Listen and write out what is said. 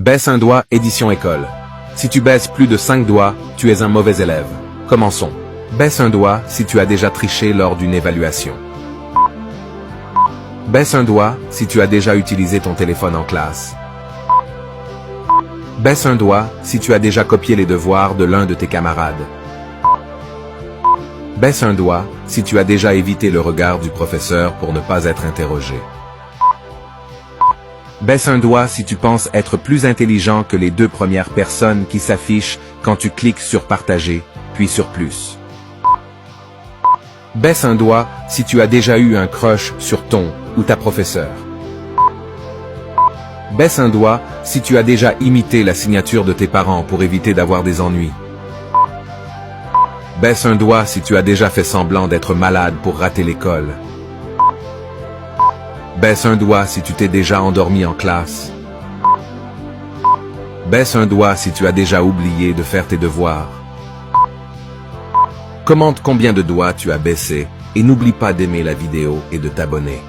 Baisse un doigt, édition école. Si tu baisses plus de 5 doigts, tu es un mauvais élève. Commençons. Baisse un doigt si tu as déjà triché lors d'une évaluation. Baisse un doigt si tu as déjà utilisé ton téléphone en classe. Baisse un doigt si tu as déjà copié les devoirs de l'un de tes camarades. Baisse un doigt si tu as déjà évité le regard du professeur pour ne pas être interrogé. Baisse un doigt si tu penses être plus intelligent que les 2 premières personnes qui s'affichent quand tu cliques sur partager, puis sur plus. Baisse un doigt si tu as déjà eu un crush sur ton ou ta professeure. Baisse un doigt si tu as déjà imité la signature de tes parents pour éviter d'avoir des ennuis. Baisse un doigt si tu as déjà fait semblant d'être malade pour rater l'école. Baisse un doigt si tu t'es déjà endormi en classe. Baisse un doigt si tu as déjà oublié de faire tes devoirs. Commente combien de doigts tu as baissé et n'oublie pas d'aimer la vidéo et de t'abonner.